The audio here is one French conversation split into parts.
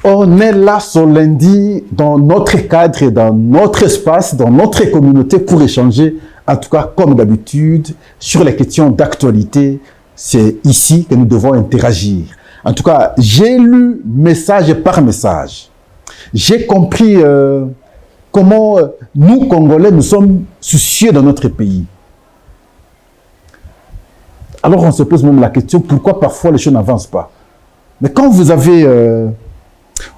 On est là ce lundi dans notre cadre et dans notre espace, dans notre communauté pour échanger, en tout cas comme d'habitude, sur les questions d'actualité. C'est ici que nous devons interagir. En tout cas, j'ai lu message par message. J'ai compris comment nous, Congolais, nous sommes soucieux de notre pays. Alors on se pose même la question, pourquoi parfois les choses n'avancent pas? Mais quand vous avez...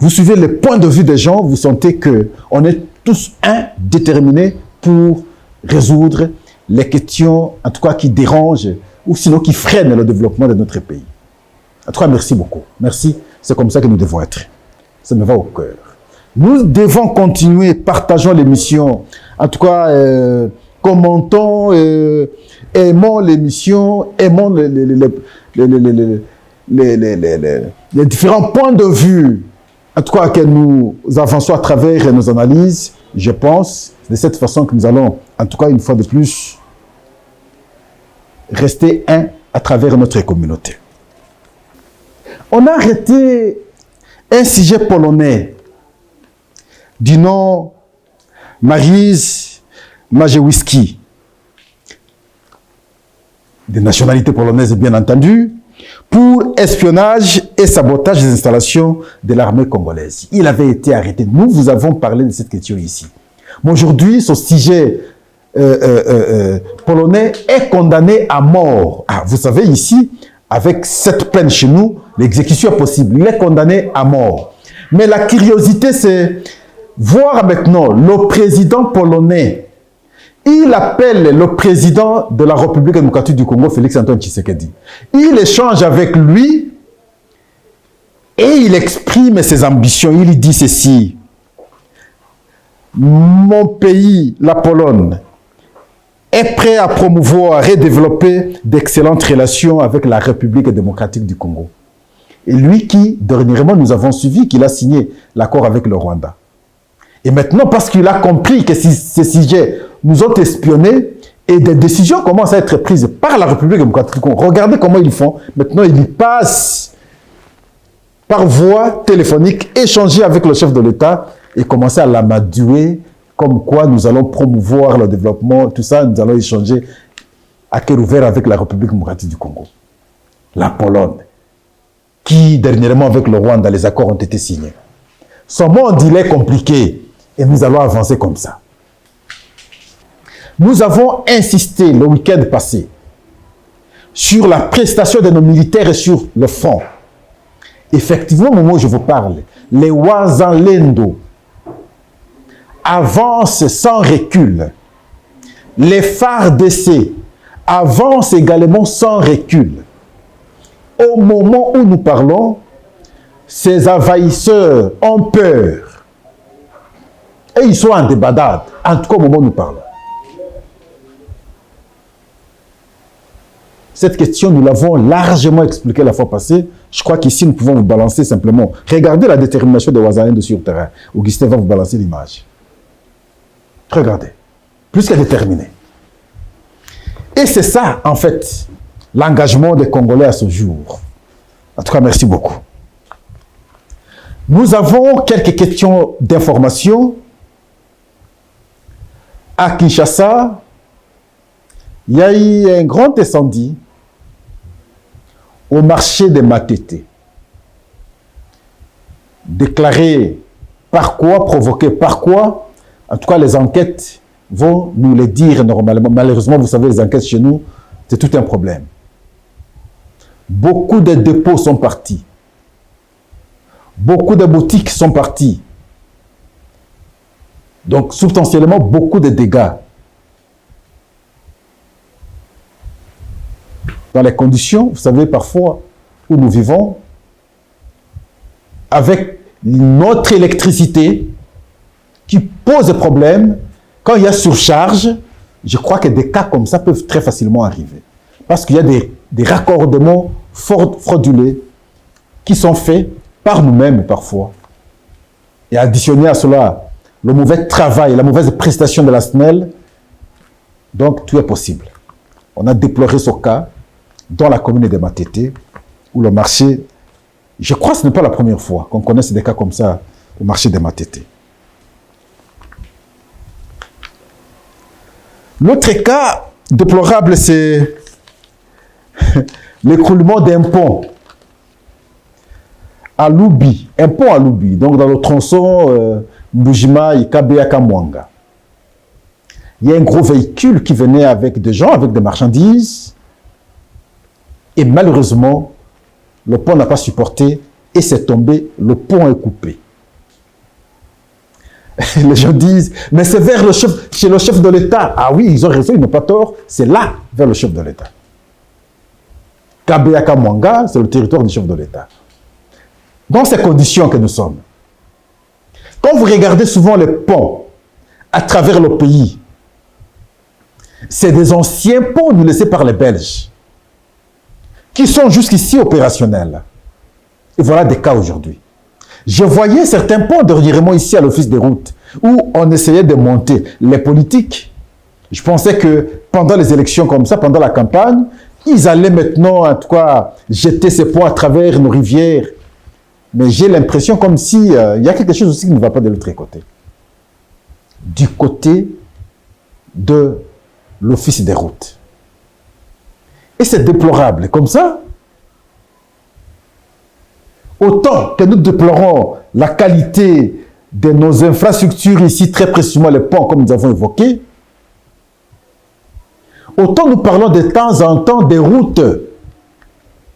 vous suivez les points de vue des gens, vous sentez qu'on est tous déterminés pour résoudre les questions, en tout cas qui dérangent, ou sinon qui freinent le développement de notre pays. En tout cas, merci beaucoup. Merci, c'est comme ça que nous devons être. Ça me va au cœur. Nous devons continuer, partageons l'émission, en tout cas, commentons, aimons l'émission, aimons les différents points de vue, en tout cas que nous avançons à travers nos analyses. Je pense de cette façon que nous allons, en tout cas une fois de plus, rester à travers notre communauté. On a arrêté un sujet polonais du nom Mariusz Majewski, de nationalité polonaise bien entendu, pour espionnage et sabotage des installations de l'armée congolaise. Il avait été arrêté. Nous vous avons parlé de cette question ici. Mais aujourd'hui, ce sujet polonais est condamné à mort. Ah, vous savez, ici, avec cette peine chez nous, l'exécution est possible. Il est condamné à mort. Mais la curiosité, c'est voir maintenant le président polonais. Il appelle le président de la République démocratique du Congo, Félix-Antoine Tshisekedi. Il échange avec lui et il exprime ses ambitions. Il dit ceci: mon pays, la Pologne, est prêt à promouvoir et développer d'excellentes relations avec la République démocratique du Congo. Et lui qui, dernièrement, nous avons suivi, qu'il a signé l'accord avec le Rwanda. Et maintenant, parce qu'il a compris que ces sujets nous ont espionnés et des décisions commencent à être prises par la République démocratique du Congo. Regardez comment ils font. Maintenant, ils passent par voie téléphonique, échanger avec le chef de l'État et commencer à l'amadouer, comme quoi nous allons promouvoir le développement, tout ça, nous allons échanger à cœur ouvert avec la République démocratique du Congo. La Pologne, qui dernièrement avec le Rwanda, les accords ont été signés. Son monde, il est compliqué et nous allons avancer comme ça. Nous avons insisté le week-end passé sur la prestation de nos militaires et sur le front. Effectivement, au moment où je vous parle, les Wazalendo avancent sans recul. Les FARDC avancent également sans recul. Au moment où nous parlons, ces envahisseurs ont peur. Et ils sont en débandade, en tout cas au moment où nous parlons. Cette question, nous l'avons largement expliquée la fois passée. Je crois qu'ici, nous pouvons vous balancer simplement. Regardez la détermination de Wazalendo sur le terrain. Augustin va vous balancer l'image. Regardez. Plus que déterminé. Et c'est ça, en fait, l'engagement des Congolais à ce jour. En tout cas, merci beaucoup. Nous avons quelques questions d'information. À Kinshasa, il y a eu un grand incendie au marché de Matete. Déclaré par quoi, provoqué par quoi, en tout cas les enquêtes vont nous le dire normalement. Malheureusement, vous savez, les enquêtes chez nous, c'est tout un problème. Beaucoup de dépôts sont partis. Beaucoup de boutiques sont parties. Donc, substantiellement, beaucoup de dégâts. Dans les conditions, vous savez, parfois, où nous vivons, avec notre électricité qui pose problème, quand il y a surcharge, je crois que des cas comme ça peuvent très facilement arriver. Parce qu'il y a des raccordements frauduleux qui sont faits par nous-mêmes parfois. Et additionner à cela le mauvais travail, la mauvaise prestation de la SNEL, donc tout est possible. On a déploré ce cas dans la commune de Matete, où le marché Je crois que ce n'est pas la première fois qu'on connaisse des cas comme ça au marché des Matete. L'autre cas déplorable, c'est l'écroulement d'un pont à Loubi, un pont à Loubi, donc dans le tronçon Mbujima et Kabea-Kamwanga. Il y a un gros véhicule qui venait avec des gens, avec des marchandises, et malheureusement, le pont n'a pas supporté et c'est tombé, le pont est coupé. Les gens disent, mais c'est vers le chef, chez le chef de l'État. Ah oui, ils ont raison, ils n'ont pas tort, c'est là, vers le chef de l'État. Kabea-Kamwanga, c'est le territoire du chef de l'État. Dans ces conditions que nous sommes, quand vous regardez souvent les ponts à travers le pays, c'est des anciens ponts nous laissés par les Belges qui sont jusqu'ici opérationnels. Et voilà des cas aujourd'hui. Je voyais certains ponts dernièrement ici à l'Office des routes où on essayait de monter les politiques. Je pensais que pendant les élections comme ça, pendant la campagne, ils allaient maintenant, en tout cas, jeter ces ponts à travers nos rivières. Mais j'ai l'impression comme si il y a quelque chose aussi qui ne va pas de l'autre côté. Du côté de l'Office des routes. Et c'est déplorable. Comme ça, autant que nous déplorons la qualité de nos infrastructures ici, très précisément les ponts, comme nous avons évoqué, autant nous parlons de temps en temps des routes.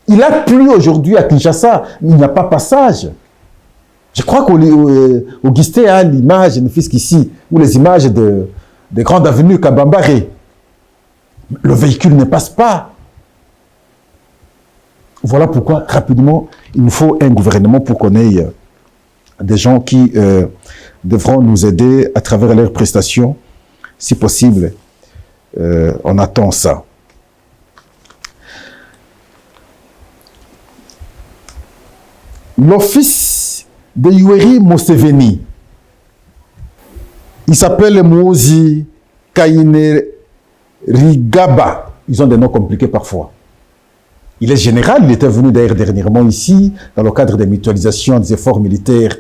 Il a plu aujourd'hui à Kinshasa, il n'y a pas passage. Je crois qu'Augustin a l'image, ne fût-ce qu'ici, ou les images de grandes avenues Kabambare. Le véhicule ne passe pas. Voilà pourquoi, rapidement, il nous faut un gouvernement pour qu'on ait des gens qui devront nous aider à travers leurs prestations, si possible. On attend ça. L'office de Yoweri Museveni, il s'appelle Mozi Kainerugaba. Ils ont des noms compliqués parfois. Il est général, il était venu d'ailleurs dernièrement ici, dans le cadre des mutualisations des efforts militaires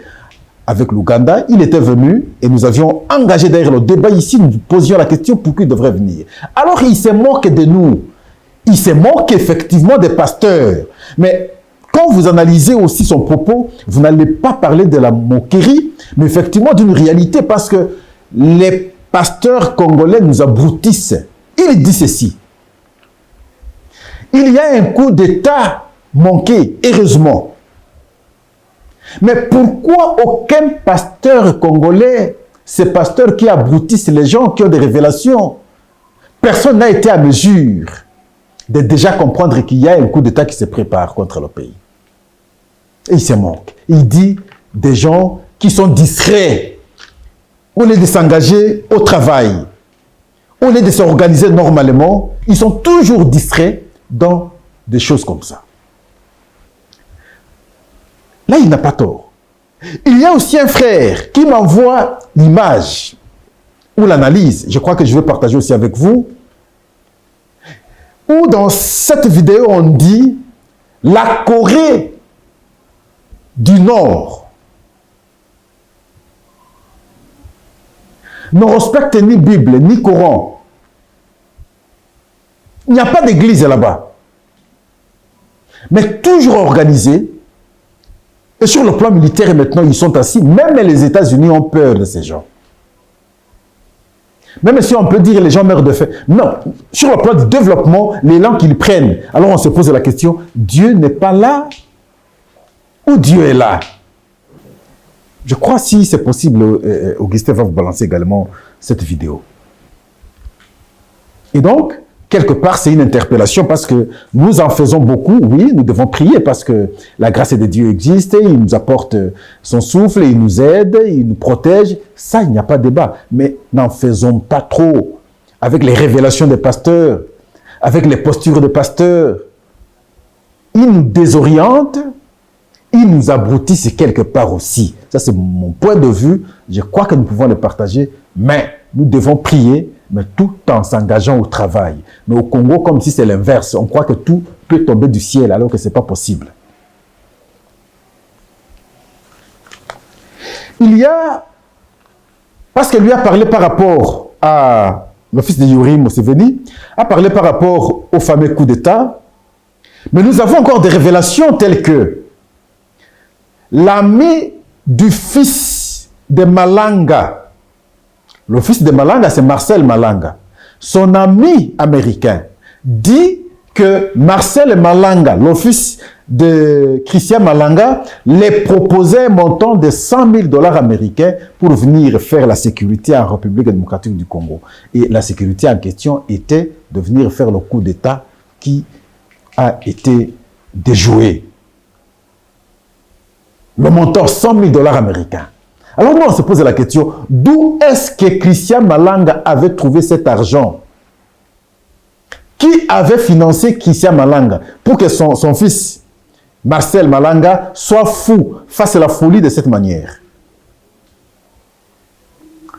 avec l'Ouganda. Il était venu et nous avions engagé d'ailleurs le débat ici, nous posions la question pourquoi il devrait venir. Alors il s'est moqué de nous. Il s'est moqué effectivement des pasteurs. Mais quand vous analysez aussi son propos, vous n'allez pas parler de la moquerie, mais effectivement d'une réalité, parce que les pasteurs congolais nous abruitissent. Il dit ceci. Il y a un coup d'État manqué, heureusement. Mais pourquoi aucun pasteur congolais, ces pasteurs qui abrutissent les gens, qui ont des révélations, personne n'a été à mesure de déjà comprendre qu'il y a un coup d'État qui se prépare contre le pays. Et il se moque. Il dit des gens qui sont discrets, au lieu de s'engager au travail, au lieu de s'organiser normalement, ils sont toujours distraits dans des choses comme ça. Là, il n'a pas tort. Il y a aussi un frère qui m'envoie l'image ou l'analyse, je crois que je vais partager aussi avec vous, où dans cette vidéo, on dit la Corée du Nord ne respecte ni Bible, ni Coran. Il n'y a pas d'église là-bas. Mais toujours organisé. Et sur le plan militaire, maintenant, ils sont assis. Même les États-Unis ont peur de ces gens. Même si on peut dire que les gens meurent de faim. Non, sur le plan du développement, l'élan qu'ils prennent. Alors on se pose la question, Dieu n'est pas là ou Dieu est là? Je crois, si c'est possible, Augustin va vous balancer également cette vidéo. Et donc, quelque part, c'est une interpellation parce que nous en faisons beaucoup. Oui, nous devons prier parce que la grâce de Dieu existe, il nous apporte son souffle, il nous aide, il nous protège. Ça, il n'y a pas de débat. Mais n'en faisons pas trop avec les révélations des pasteurs, avec les postures des pasteurs. Ils nous désorientent, ils nous abrutissent quelque part aussi. Ça, c'est mon point de vue. Je crois que nous pouvons le partager, mais nous devons prier, mais tout en s'engageant au travail. Mais au Congo, comme si c'est l'inverse, on croit que tout peut tomber du ciel alors que ce n'est pas possible. il y a, parce que lui a parlé par rapport à l'office de Yoweri Museveni, a parlé par rapport au fameux coup d'État, mais nous avons encore des révélations telles que l'ami du fils de Malanga, le fils de Malanga, c'est Marcel Malanga, son ami américain, dit que Marcel Malanga, le fils de Christian Malanga, les proposait un montant de 100 000 $ américains pour venir faire la sécurité en République démocratique du Congo. Et la sécurité en question était de venir faire le coup d'État qui a été déjoué. Le montant 100 000 $ américains. Alors nous, on se pose la question, d'où est-ce que Christian Malanga avait trouvé cet argent? Qui avait financé Christian Malanga pour que son fils, Marcel Malanga, soit fou, fasse la folie de cette manière?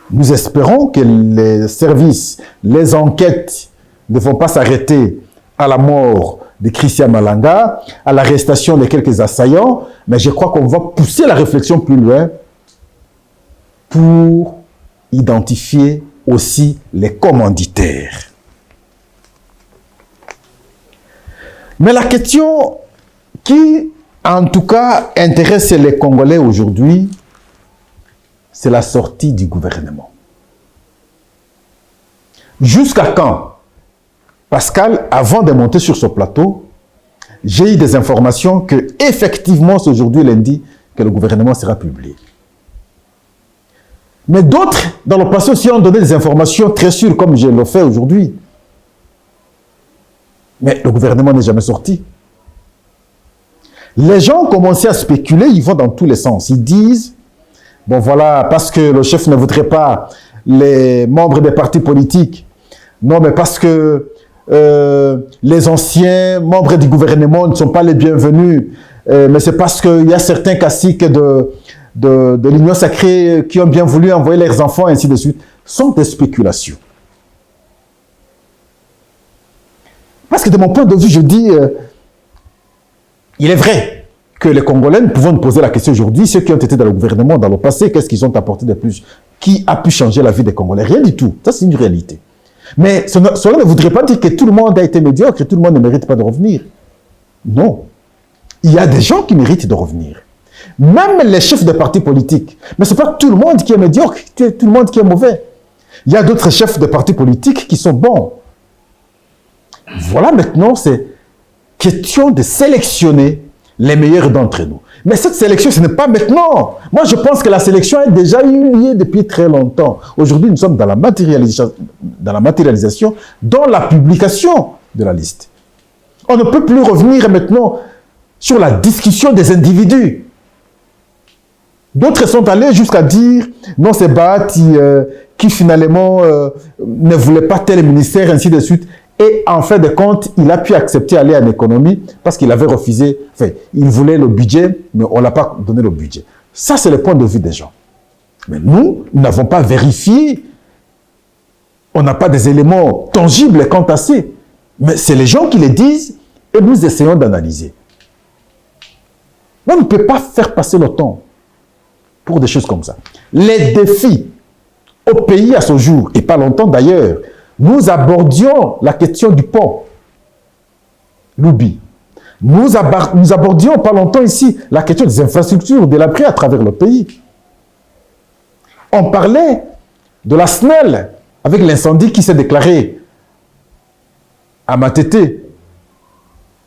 Nous espérons que les services, les enquêtes ne vont pas s'arrêter à la mort de Christian Malanga, à l'arrestation de quelques assaillants, mais je crois qu'on va pousser la réflexion plus loin pour identifier aussi les commanditaires. Mais la question qui, en tout cas, intéresse les Congolais aujourd'hui, c'est la sortie du gouvernement. Jusqu'à quand? Pascal, avant de monter sur ce plateau, j'ai eu des informations que, effectivement, c'est aujourd'hui lundi que le gouvernement sera publié. Mais d'autres, dans le passé aussi, ont donné des informations très sûres, comme je le fais aujourd'hui. Mais le gouvernement n'est jamais sorti. Les gens ont commencé à spéculer, ils vont dans tous les sens. Ils disent, bon voilà, parce que le chef ne voudrait pas les membres des partis politiques, non mais parce que les anciens membres du gouvernement ne sont pas les bienvenus, mais c'est parce qu'il y a certains caciques de l'Union sacrée qui ont bien voulu envoyer leurs enfants, ainsi de suite. Ce sont des spéculations. Parce que de mon point de vue, je dis, il est vrai que les Congolais, nous pouvons nous poser la question aujourd'hui, ceux qui ont été dans le gouvernement dans le passé, qu'est-ce qu'ils ont apporté de plus? Qui a pu changer la vie des Congolais? Rien du tout. Ça, c'est une réalité. Mais cela ne voudrait pas dire que tout le monde a été médiocre, que tout le monde ne mérite pas de revenir. Non. Il y a des gens qui méritent de revenir. Même les chefs de partis politiques. Mais ce n'est pas tout le monde qui est médiocre, tout le monde qui est mauvais. Il y a d'autres chefs de partis politiques qui sont bons. Voilà, maintenant, c'est question de sélectionner les meilleurs d'entre nous. Mais cette sélection, ce n'est pas maintenant. Moi, je pense que la sélection a déjà eu lieu depuis très longtemps. Aujourd'hui, nous sommes dans la matérialisation, dans la publication de la liste. On ne peut plus revenir maintenant sur la discussion des individus. D'autres sont allés jusqu'à dire, non, c'est Bahati qui finalement ne voulait pas tel ministère, ainsi de suite. Et en fin de compte, il a pu accepter d'aller en économie parce qu'il avait refusé, enfin, il voulait le budget, mais on ne l'a pas donné le budget. Ça, c'est le point de vue des gens. Mais nous n'avons pas vérifié, on n'a pas des éléments tangibles quant à ça. Mais c'est les gens qui les disent et nous essayons d'analyser. On ne peut pas faire passer le temps pour des choses comme ça. Les défis au pays à ce jour, et pas longtemps d'ailleurs, nous abordions la question du pont, Loubi. Nous abordions pas longtemps ici la question des infrastructures, de l'abri à travers le pays. On parlait de la SNEL avec l'incendie qui s'est déclaré à Matete.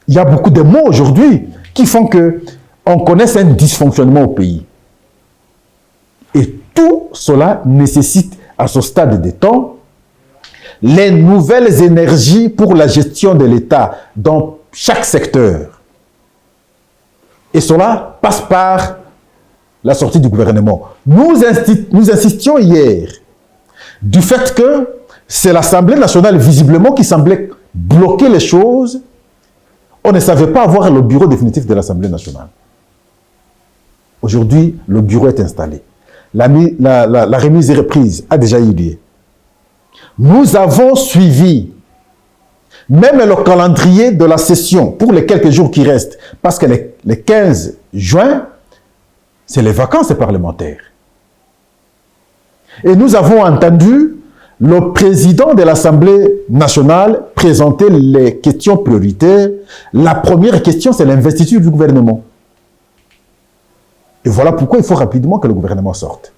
Il y a beaucoup de mots aujourd'hui qui font qu'on connaisse un dysfonctionnement au pays. Et tout cela nécessite à ce stade de temps les nouvelles énergies pour la gestion de l'État dans chaque secteur. Et cela passe par la sortie du gouvernement. Nous insistions hier du fait que c'est l'Assemblée nationale visiblement qui semblait bloquer les choses. On ne savait pas avoir le bureau définitif de l'Assemblée nationale. Aujourd'hui, le bureau est installé. La remise et reprise a déjà eu lieu. Nous avons suivi même le calendrier de la session pour les quelques jours qui restent, parce que les 15 juin, c'est les vacances parlementaires. Et nous avons entendu le président de l'Assemblée nationale présenter les questions prioritaires. La première question, c'est l'investiture du gouvernement. Et voilà pourquoi il faut rapidement que le gouvernement sorte.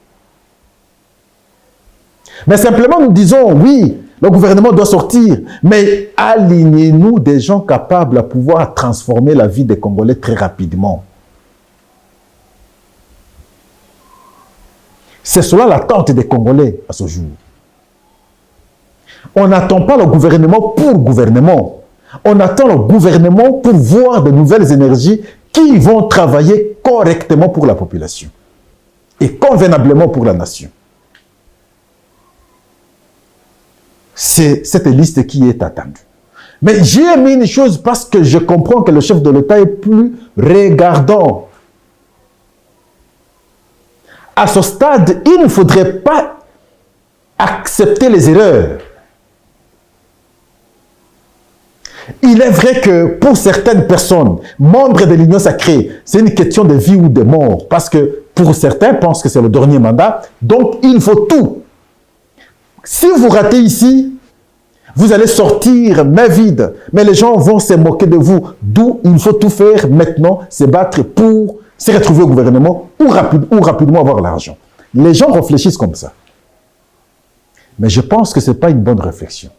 Mais simplement, nous disons, oui, le gouvernement doit sortir, mais alignez-nous des gens capables à pouvoir transformer la vie des Congolais très rapidement. C'est cela l'attente des Congolais à ce jour. On n'attend pas le gouvernement pour le gouvernement. On attend le gouvernement pour voir de nouvelles énergies qui vont travailler correctement pour la population et convenablement pour la nation. C'est cette liste qui est attendue. Mais j'ai mis une chose parce que je comprends que le chef de l'État est plus regardant. À ce stade, il ne faudrait pas accepter les erreurs. Il est vrai que pour certaines personnes, membres de l'Union sacrée, c'est une question de vie ou de mort. Parce que pour certains pensent que c'est le dernier mandat. Donc, il faut tout. Si vous ratez ici, vous allez sortir main vide. Mais les gens vont se moquer de vous. D'où il faut tout faire maintenant, se battre pour se retrouver au gouvernement ou rapidement avoir l'argent. Les gens réfléchissent comme ça. Mais je pense que ce n'est pas une bonne réflexion.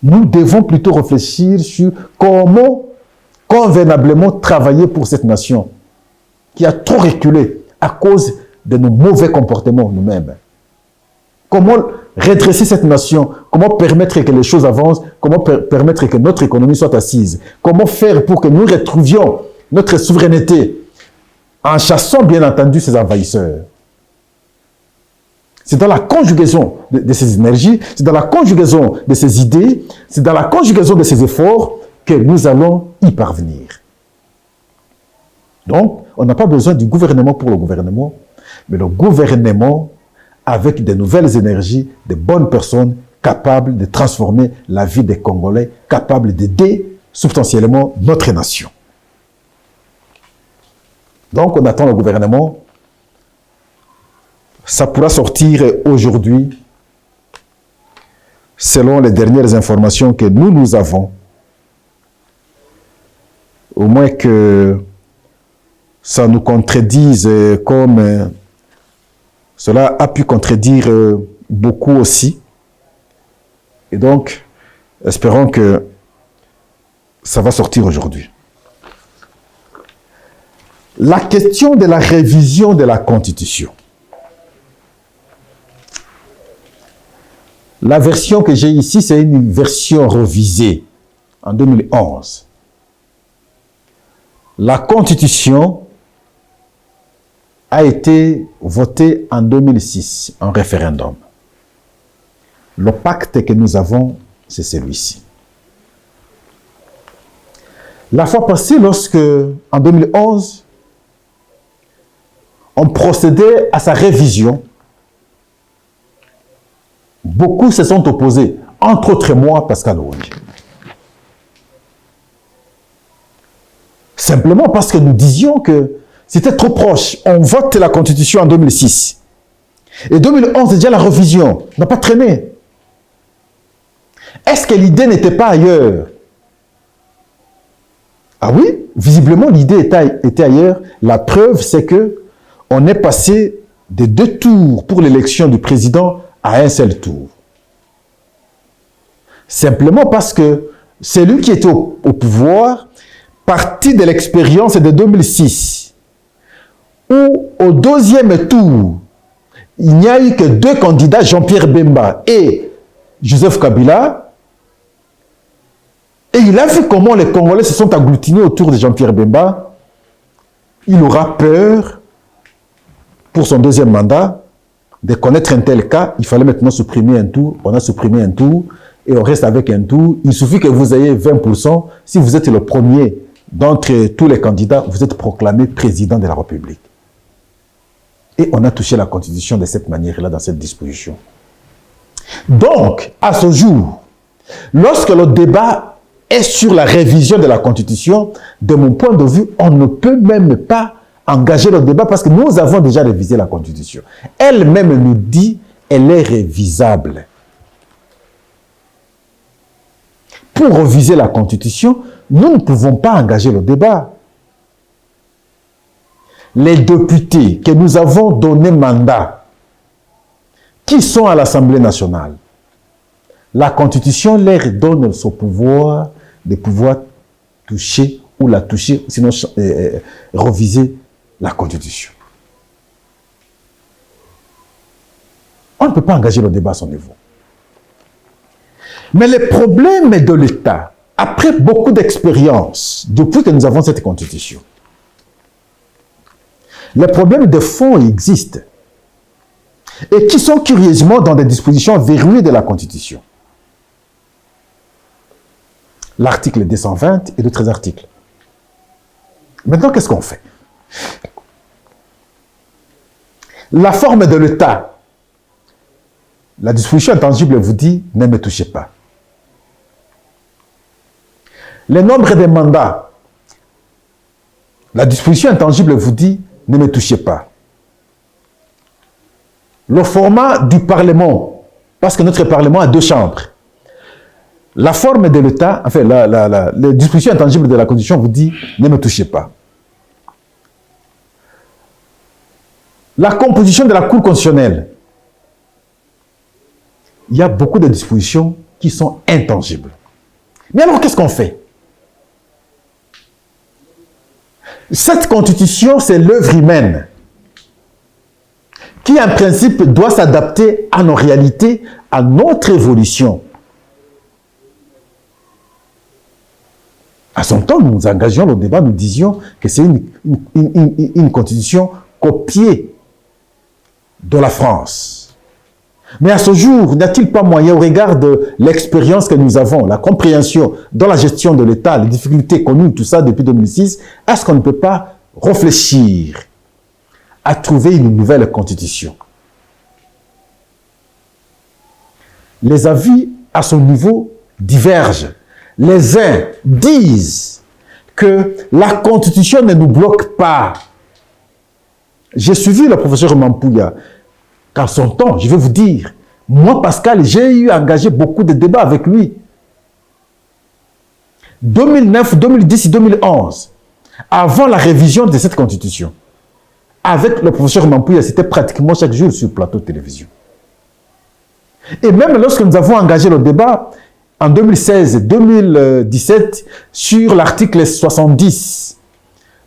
Nous devons plutôt réfléchir sur comment convenablement travailler pour cette nation qui a trop reculé à cause de nos mauvais comportements nous-mêmes. Comment redresser cette nation, comment permettre que les choses avancent, comment permettre que notre économie soit assise, comment faire pour que nous retrouvions notre souveraineté en chassant bien entendu ces envahisseurs. C'est dans la conjugaison de ces énergies, c'est dans la conjugaison de ces idées, c'est dans la conjugaison de ces efforts que nous allons y parvenir. Donc, on n'a pas besoin du gouvernement pour le gouvernement, mais le gouvernement avec de nouvelles énergies, de bonnes personnes capables de transformer la vie des Congolais, capables d'aider substantiellement notre nation. Donc, on attend le gouvernement. Ça pourra sortir aujourd'hui, selon les dernières informations que nous avons. Au moins que ça nous contredise comme cela a pu contredire beaucoup aussi. Et donc, espérons que ça va sortir aujourd'hui. La question de la révision de la Constitution. La version que j'ai ici, c'est une version révisée en 2011. La Constitution a été votée en 2006, en référendum. Le pacte que nous avons, c'est celui-ci. La fois passée, lorsque, en 2011, on procédait à sa révision, beaucoup se sont opposés, entre autres moi, Pascal Orongi. Simplement parce que nous disions que c'était trop proche. On vote la Constitution en 2006. Et 2011, déjà la révision n'a pas traîné. Est-ce que l'idée n'était pas ailleurs? Ah oui, visiblement l'idée était ailleurs. La preuve, c'est que on est passé de 2 tours pour l'élection du président à un seul tour. Simplement parce que celui qui était au pouvoir, parti de l'expérience de 2006, où au 2e tour, il n'y a eu que 2 candidats, Jean-Pierre Bemba et Joseph Kabila, et il a vu comment les Congolais se sont agglutinés autour de Jean-Pierre Bemba. Il aura peur, pour son 2e mandat, de connaître un tel cas. Il fallait maintenant supprimer un tour. On a supprimé un tour et on reste avec un tour. Il suffit que vous ayez 20%. Si vous êtes le premier d'entre tous les candidats, vous êtes proclamé président de la République. Et on a touché la Constitution de cette manière-là, dans cette disposition. Donc, à ce jour, lorsque le débat est sur la révision de la Constitution, de mon point de vue, on ne peut même pas engager le débat parce que nous avons déjà révisé la Constitution. Elle-même nous dit qu'elle est révisable. Pour réviser la Constitution, nous ne pouvons pas engager le débat. Les députés que nous avons donné mandat, qui sont à l'Assemblée nationale, la Constitution leur donne ce pouvoir de pouvoir toucher ou la toucher, sinon réviser la Constitution. On ne peut pas engager le débat à son niveau. Mais les problèmes de l'État, après beaucoup d'expérience, depuis que nous avons cette Constitution, les problèmes de fond existent et qui sont curieusement dans des dispositions verrouillées de la Constitution. L'article 220 et d'autres articles. Maintenant, qu'est-ce qu'on fait? La forme de l'État, la disposition intangible vous dit « ne me touchez pas ». Le nombre de mandats, la disposition intangible vous dit « ne me touchez pas ». Le format du Parlement, parce que notre Parlement a 2 chambres. La forme de l'État, enfin, les dispositions intangibles de la Constitution vous dit « ne me touchez pas ». La composition de la Cour constitutionnelle, il y a beaucoup de dispositions qui sont intangibles. Mais alors, qu'est-ce qu'on fait? Cette Constitution, c'est l'œuvre humaine qui, en principe, doit s'adapter à nos réalités, à notre évolution. À son temps, nous nous engagions au débat, nous disions que c'est une constitution copiée de la France. Mais à ce jour, n'y a-t-il pas moyen, au regard de l'expérience que nous avons, la compréhension dans la gestion de l'État, les difficultés connues, tout ça depuis 2006, est-ce qu'on ne peut pas réfléchir à trouver une nouvelle constitution? Les avis à ce niveau divergent. Les uns disent que la Constitution ne nous bloque pas. J'ai suivi le professeur Mampouya. Qu'en son temps, je vais vous dire, moi, Pascal, j'ai eu engagé beaucoup de débats avec lui. 2009, 2010 et 2011, avant la révision de cette Constitution, avec le professeur Mampouya, c'était pratiquement chaque jour sur le plateau de télévision. Et même lorsque nous avons engagé le débat, en 2016-2017, sur l'article 70,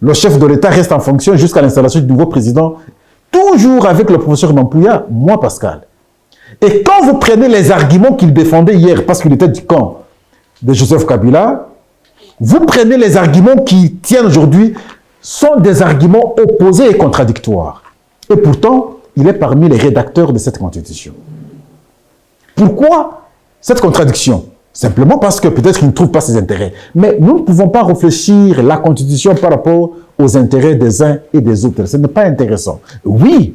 le chef de l'État reste en fonction jusqu'à l'installation du nouveau président, toujours avec le professeur Mampouya, moi Pascal. Et quand vous prenez les arguments qu'il défendait hier, parce qu'il était du camp de Joseph Kabila, vous prenez les arguments qui tiennent aujourd'hui, sont des arguments opposés et contradictoires. Et pourtant, il est parmi les rédacteurs de cette Constitution. Pourquoi cette contradiction? Simplement parce que peut-être qu'il ne trouve pas ses intérêts. Mais nous ne pouvons pas réfléchir la Constitution par rapport aux intérêts des uns et des autres. Ce n'est pas intéressant. Oui,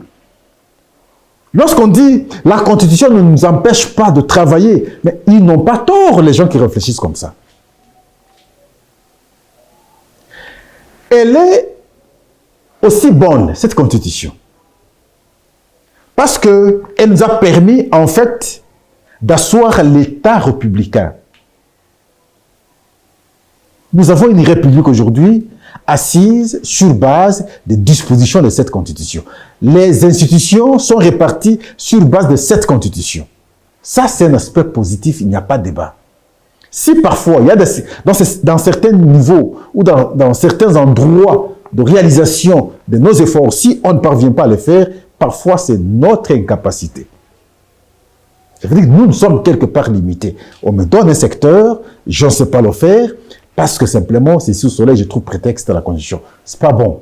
lorsqu'on dit la Constitution ne nous empêche pas de travailler, mais ils n'ont pas tort, les gens qui réfléchissent comme ça. Elle est aussi bonne, cette Constitution, parce qu'elle nous a permis, en fait, d'asseoir l'État républicain. Nous avons une république aujourd'hui assise sur base des dispositions de cette Constitution. Les institutions sont réparties sur base de cette Constitution. Ça, c'est un aspect positif, il n'y a pas de débat. Si parfois, il y a dans certains niveaux ou dans certains endroits de réalisation de nos efforts, si on ne parvient pas à les faire, parfois c'est notre incapacité. Ça veut dire que nous sommes quelque part limités. On me donne un secteur, je ne sais pas le faire, parce que simplement, c'est sous le soleil, je trouve prétexte à la Constitution. Ce n'est pas bon.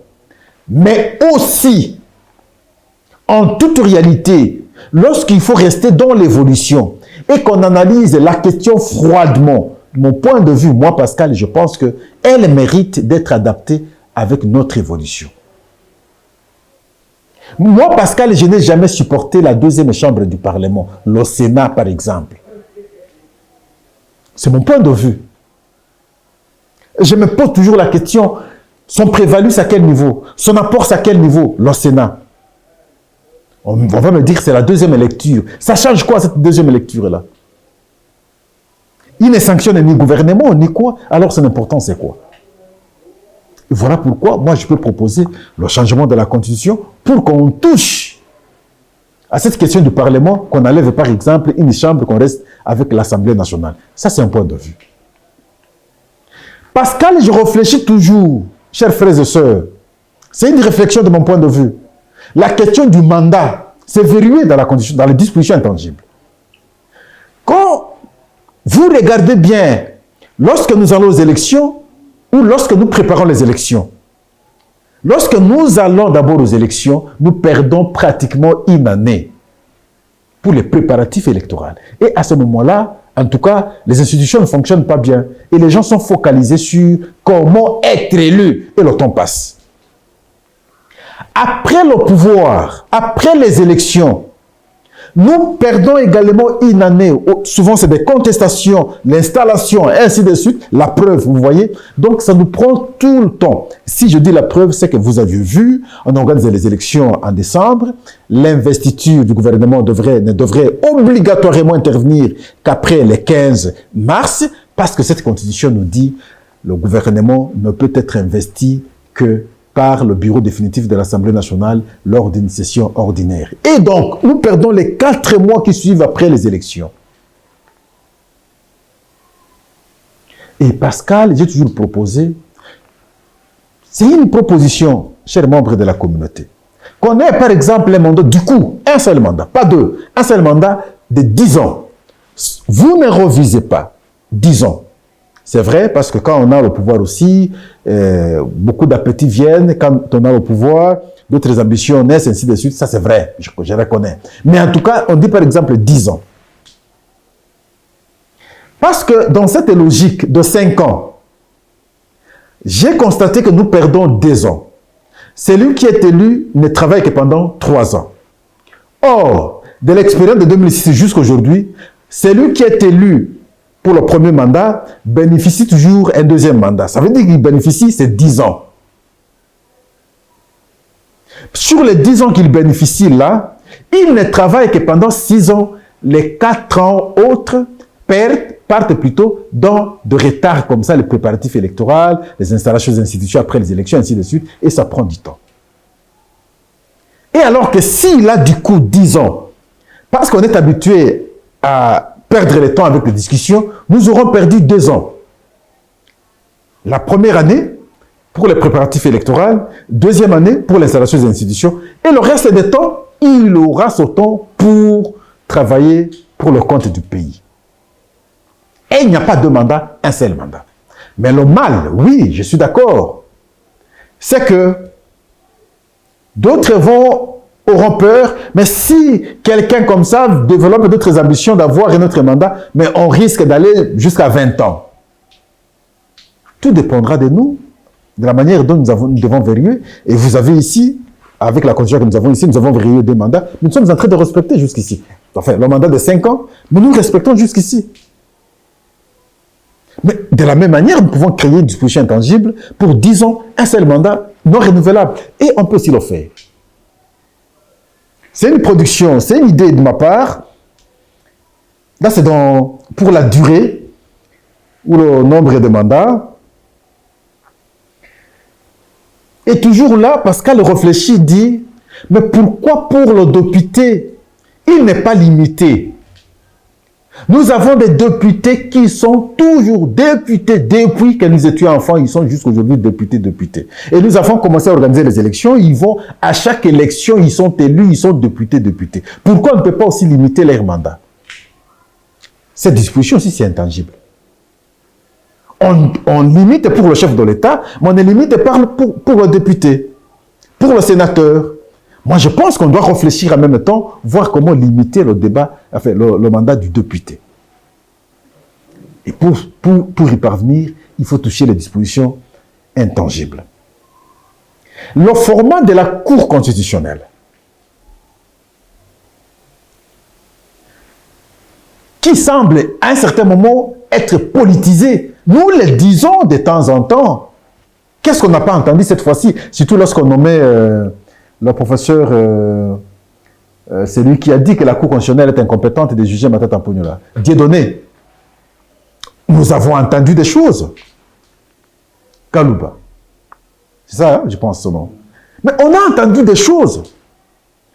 Mais aussi, en toute réalité, lorsqu'il faut rester dans l'évolution et qu'on analyse la question froidement, de mon point de vue, moi, Pascal, je pense qu'elle mérite d'être adaptée avec notre évolution. Moi, Pascal, je n'ai jamais supporté la deuxième chambre du Parlement, le Sénat, par exemple. C'est mon point de vue. Je me pose toujours la question, Son prévalu, c'est à quel niveau? Son apport, c'est à quel niveau? Le Sénat. On va me dire que c'est la deuxième lecture. Ça change quoi, cette deuxième lecture-là? Il ne sanctionne ni gouvernement, ni quoi. Alors, son importance, c'est quoi? Et voilà pourquoi, moi, je peux proposer le changement de la Constitution pour qu'on touche à cette question du Parlement, qu'on enlève, par exemple, une chambre, qu'on reste avec l'Assemblée nationale. Ça, c'est un point de vue. Pascal, je réfléchis toujours, chers frères et sœurs. C'est une réflexion de mon point de vue. La question du mandat, c'est verrouillé dans la Constitution, dans les dispositions intangibles. Quand vous regardez bien, lorsque nous allons aux élections, ou lorsque nous préparons les élections, lorsque nous allons d'abord aux élections, nous perdons pratiquement une année pour les préparatifs électoraux. Et à ce moment-là, en tout cas, les institutions ne fonctionnent pas bien. Et les gens sont focalisés sur comment être élus. Et le temps passe. Après le pouvoir, après les élections, nous perdons également une année. Souvent, c'est des contestations, l'installation, et ainsi de suite. La preuve, vous voyez. Donc, ça nous prend tout le temps. Si je dis la preuve, c'est que vous aviez vu, on organise les élections en décembre. L'investiture du gouvernement ne devrait obligatoirement intervenir qu'après le 15 mars, parce que cette constitution nous dit le gouvernement ne peut être investi que par le bureau définitif de l'Assemblée nationale lors d'une session ordinaire. Et donc, nous perdons les 4 mois qui suivent après les élections. Et Pascal, j'ai toujours proposé, c'est une proposition, chers membres de la communauté, qu'on ait par exemple les mandats, du coup, un seul mandat, pas deux, un seul mandat de 10 ans. Vous ne revisez pas 10 ans. C'est vrai, parce que quand on a le pouvoir aussi, beaucoup d'appétits viennent. Quand on a le pouvoir, d'autres ambitions naissent, ainsi de suite. Ça, c'est vrai, je reconnais. Mais en tout cas, on dit par exemple 10 ans. Parce que dans cette logique de 5 ans, j'ai constaté que nous perdons 2 ans. Celui qui est élu ne travaille que pendant 3 ans. Or, de l'expérience de 2006 jusqu'à aujourd'hui, celui qui est élu pour le premier mandat, bénéficie toujours un deuxième mandat. Ça veut dire qu'il bénéficie, c'est 10 ans. Sur les 10 ans qu'il bénéficie là, il ne travaille que pendant 6 ans. Les 4 ans autres partent plutôt dans de retard comme ça, les préparatifs électoraux, les installations des institutions après les élections, ainsi de suite, et ça prend du temps. Et alors que s'il a du coup 10 ans, parce qu'on est habitué à perdre le temps avec les discussions, nous aurons perdu 2 ans. La première année, pour les préparatifs électoraux, deuxième année, pour l'installation des institutions, et le reste du temps, il aura ce temps pour travailler pour le compte du pays. Et il n'y a pas 2 mandats, un seul mandat. Mais le mal, oui, je suis d'accord, c'est que d'autres auront peur, mais si quelqu'un comme ça développe d'autres ambitions d'avoir un autre mandat, mais on risque d'aller jusqu'à 20 ans. Tout dépendra de nous, de la manière dont nous devons verrouiller. Et vous avez ici, avec la constitution que nous avons ici, nous avons verrouillé 2 mandats. Nous sommes en train de respecter jusqu'ici. Enfin, le mandat de 5 ans, mais nous respectons jusqu'ici. Mais de la même manière, nous pouvons créer une disposition intangible pour 10 ans, un seul mandat non renouvelable. Et on peut aussi le faire. C'est une production, c'est une idée de ma part. Là, c'est pour la durée ou le nombre de mandats. Et toujours là, Pascal réfléchit, dit, mais pourquoi pour le député, il n'est pas limité? Nous avons des députés qui sont toujours députés depuis que nous étions enfants. Ils sont jusqu'aujourd'hui députés. Et nous avons commencé à organiser les élections. Ils vont, à chaque élection, ils sont élus, ils sont députés. Pourquoi on ne peut pas aussi limiter leur mandat? Cette disposition aussi, c'est intangible. On limite pour le chef de l'État, mais on ne limite pas pour le député, pour le sénateur. Moi, je pense qu'on doit réfléchir en même temps, voir comment limiter le débat, enfin, le mandat du député. Et pour y parvenir, il faut toucher les dispositions intangibles. Le format de la Cour constitutionnelle, qui semble à un certain moment être politisé, nous le disons de temps en temps, Qu'est-ce qu'on n'a pas entendu cette fois-ci? Surtout lorsqu'on nommait le professeur, c'est lui qui a dit que la Cour constitutionnelle est incompétente de juger Matata Mponyola. Dieudonné, nous avons entendu des choses. Kalouba. C'est ça, hein, je pense, son nom. Mais on a entendu des choses.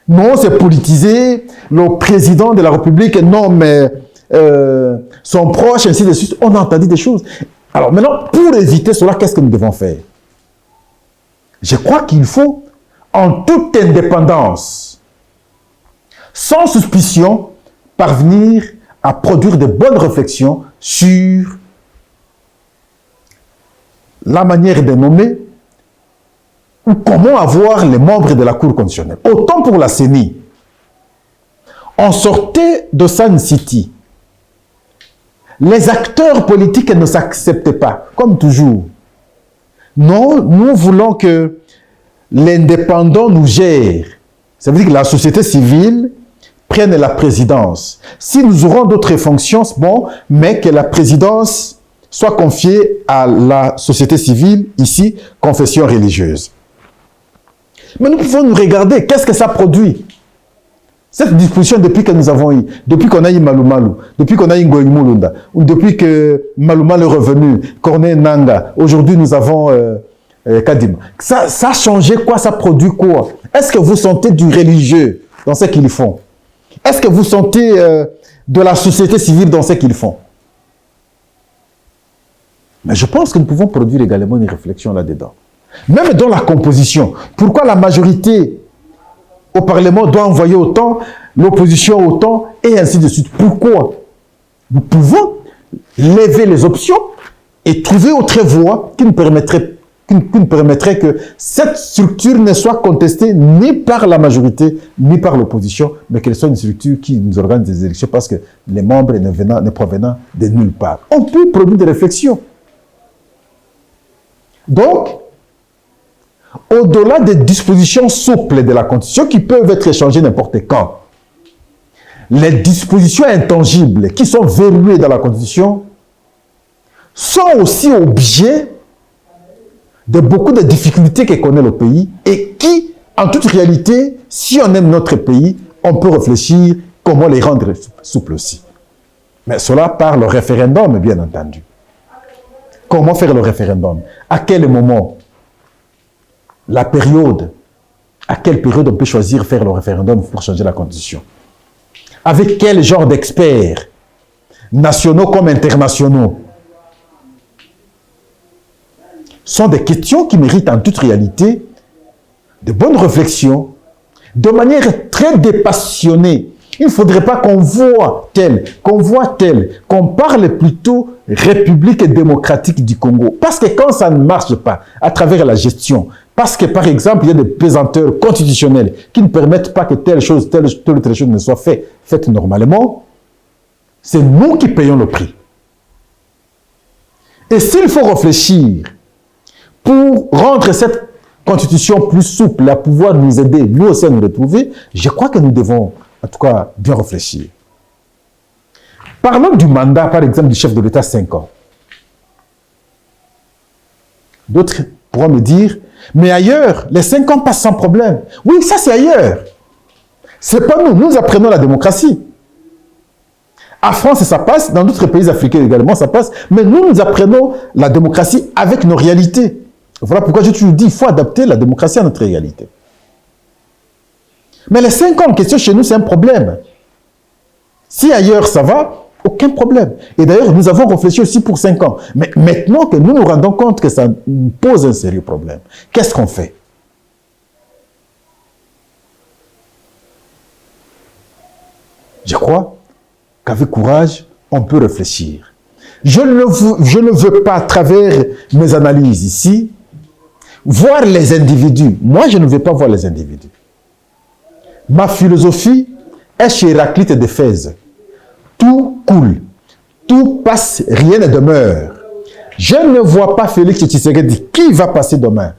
Non, c'est politisé. Le président de la République nomme son proche, ainsi de suite. On a entendu des choses. Alors maintenant, pour éviter cela, qu'est-ce que nous devons faire? Je crois qu'il faut, en toute indépendance, sans suspicion, parvenir à produire de bonnes réflexions sur la manière de nommer ou comment avoir les membres de la Cour constitutionnelle. Autant pour la CENI. On sortait de Sun City. Les acteurs politiques ne s'acceptent pas, comme toujours. Non, nous voulons que l'indépendant nous gère. Ça veut dire que la société civile prenne la présidence. Si nous aurons d'autres fonctions, bon, mais que la présidence soit confiée à la société civile, ici, confession religieuse. Mais nous pouvons nous regarder, qu'est-ce que ça produit? Cette disposition, depuis que nous avons eu, depuis qu'on a eu Malou Malou, depuis qu'on a eu Ngoï Moulunda, ou depuis que Malou Malou est revenu, Corneille Nanga, aujourd'hui nous avons Kadima. Ça a changé quoi? Ça produit quoi? Est-ce que vous sentez du religieux dans ce qu'ils font? Est-ce que vous sentez de la société civile dans ce qu'ils font? Mais je pense que nous pouvons produire également une réflexion là-dedans. Même dans la composition. Pourquoi la majorité au Parlement doit envoyer autant, l'opposition autant, et ainsi de suite? Pourquoi? Nous pouvons lever les options et trouver autre voie qui nous permettrait que cette structure ne soit contestée ni par la majorité, ni par l'opposition, mais qu'elle soit une structure qui nous organise des élections parce que les membres ne provenant de nulle part. On peut produire des réflexions. Donc, au-delà des dispositions souples de la Constitution qui peuvent être échangées n'importe quand, les dispositions intangibles qui sont verrouillées dans la Constitution sont aussi objets de beaucoup de difficultés que connaît le pays et qui, en toute réalité, si on aime notre pays, on peut réfléchir comment les rendre souples aussi. Mais cela par le référendum, bien entendu. Comment faire le référendum? À quel moment? La période. À quelle période on peut choisir faire le référendum pour changer la Constitution? Avec quel genre d'experts, nationaux comme internationaux? Ce sont des questions qui méritent en toute réalité de bonnes réflexions, de manière très dépassionnée. Il ne faudrait pas qu'on voit tel, qu'on parle plutôt République démocratique du Congo. Parce que quand ça ne marche pas, à travers la gestion, parce que par exemple, il y a des pesanteurs constitutionnels qui ne permettent pas que telle ou telle chose ne soit faite normalement, c'est nous qui payons le prix. Et s'il faut réfléchir pour rendre cette constitution plus souple, à pouvoir nous aider, nous aussi à nous retrouver, je crois que nous devons, en tout cas, bien réfléchir. Parlons du mandat, par exemple, du chef de l'État 5 ans. D'autres pourront me dire, mais ailleurs, les 5 ans passent sans problème. Oui, ça c'est ailleurs. C'est pas nous, nous apprenons la démocratie. En France, ça passe, dans d'autres pays africains également, ça passe, mais nous apprenons la démocratie avec nos réalités. Voilà pourquoi je te dis, il faut adapter la démocratie à notre réalité. Mais les 5 ans en question chez nous, c'est un problème. Si ailleurs ça va, aucun problème. Et d'ailleurs, nous avons réfléchi aussi pour 5 ans. Mais maintenant que nous nous rendons compte que ça nous pose un sérieux problème, qu'est-ce qu'on fait? Je crois qu'avec courage, on peut réfléchir. Je ne veux pas, à travers mes analyses ici, voir les individus. Moi, je ne veux pas voir les individus. Ma philosophie est chez Héraclite d'Éphèse. Tout coule, tout passe, rien ne demeure. Je ne vois pas Félix Tshisekedi qui va passer demain.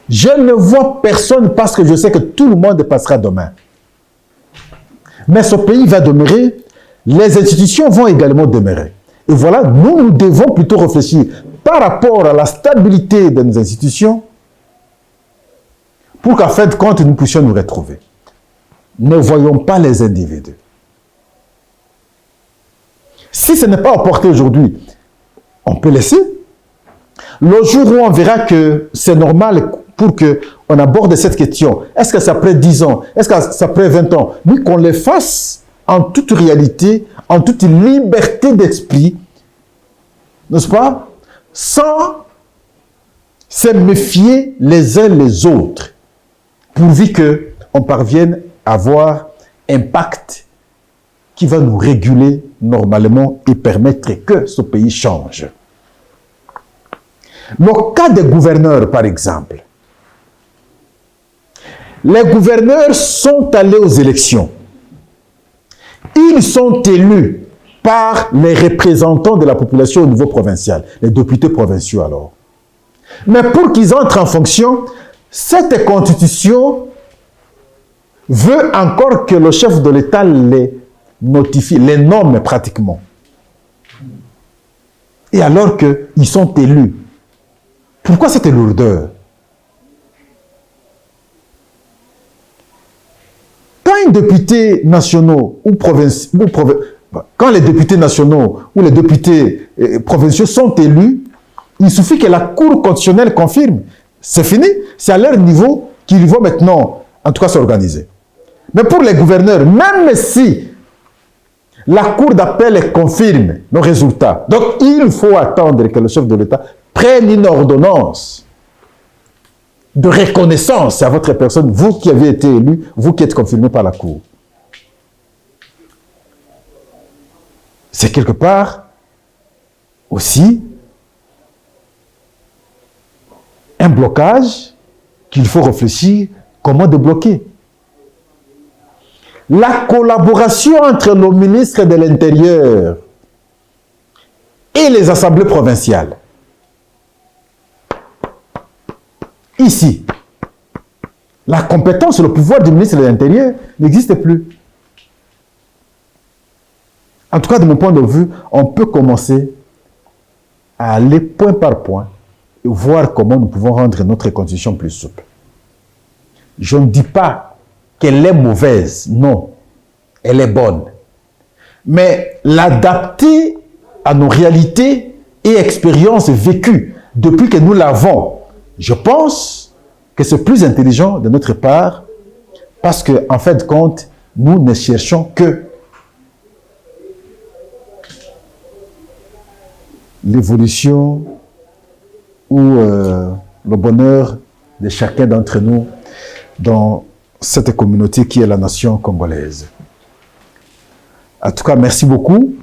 Je ne vois personne parce que je sais que tout le monde passera demain. Mais ce pays va demeurer, les institutions vont également demeurer. Et voilà, nous devons plutôt réfléchir par rapport à la stabilité de nos institutions, pour qu'en fait, quand nous puissions nous retrouver, ne voyons pas les individus. Si ce n'est pas apporté aujourd'hui, on peut laisser. Le jour où on verra que c'est normal pour qu'on aborde cette question, est-ce que c'est après 10 ans, est-ce que c'est après 20 ans, mais qu'on les fasse en toute réalité, en toute liberté d'esprit, n'est-ce pas, sans se méfier les uns les autres, pourvu qu'on parvienne à avoir un pacte qui va nous réguler normalement et permettre que ce pays change. Le cas des gouverneurs, par exemple. Les gouverneurs sont allés aux élections. Ils sont élus par les représentants de la population au niveau provincial, les députés provinciaux alors. Mais pour qu'ils entrent en fonction, cette constitution veut encore que le chef de l'État les notifie, les nomme pratiquement. Et alors qu'ils sont élus, pourquoi cette lourdeur? Quand les députés nationaux ou provinciaux, quand les députés nationaux ou les députés provinciaux sont élus, il suffit que la Cour constitutionnelle confirme. C'est fini. C'est à leur niveau qu'ils vont maintenant, en tout cas, s'organiser. Mais pour les gouverneurs, même si la Cour d'appel confirme nos résultats, donc il faut attendre que le chef de l'État prenne une ordonnance de reconnaissance à votre personne, vous qui avez été élu, vous qui êtes confirmé par la Cour. C'est quelque part aussi un blocage qu'il faut réfléchir comment débloquer. La collaboration entre le ministre de l'Intérieur et les assemblées provinciales. Ici, la compétence, le pouvoir du ministre de l'Intérieur n'existe plus. En tout cas, de mon point de vue, on peut commencer à aller point par point et voir comment nous pouvons rendre notre constitution plus souple. Je ne dis pas qu'elle est mauvaise, non, elle est bonne. Mais l'adapter à nos réalités et expériences vécues depuis que nous l'avons, je pense que c'est plus intelligent de notre part parce qu'en fait de compte, nous ne cherchons que l'évolution ou le bonheur de chacun d'entre nous dans cette communauté qui est la nation congolaise. En tout cas, merci beaucoup.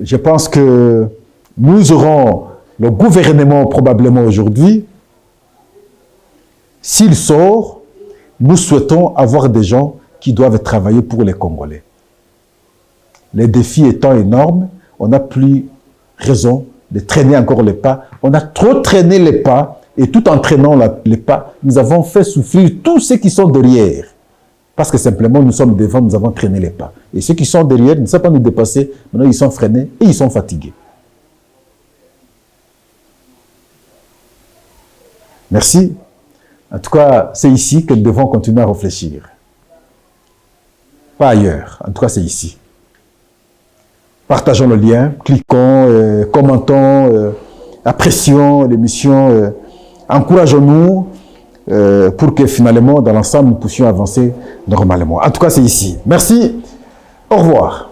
Je pense que nous aurons le gouvernement probablement aujourd'hui. S'il sort, nous souhaitons avoir des gens qui doivent travailler pour les Congolais. Les défis étant énormes, on n'a plus raison de traîner encore les pas. On a trop traîné les pas et tout en traînant les pas, nous avons fait souffrir tous ceux qui sont derrière. Parce que simplement, nous sommes devant, nous avons traîné les pas. Et ceux qui sont derrière ne savent pas nous dépasser. Maintenant, ils sont freinés et ils sont fatigués. Merci. En tout cas, c'est ici que nous devons continuer à réfléchir. Pas ailleurs. En tout cas, c'est ici. Partageons le lien, cliquons, commentons, apprécions l'émission, encourageons-nous pour que finalement, dans l'ensemble, nous puissions avancer normalement. En tout cas, c'est ici. Merci. Au revoir.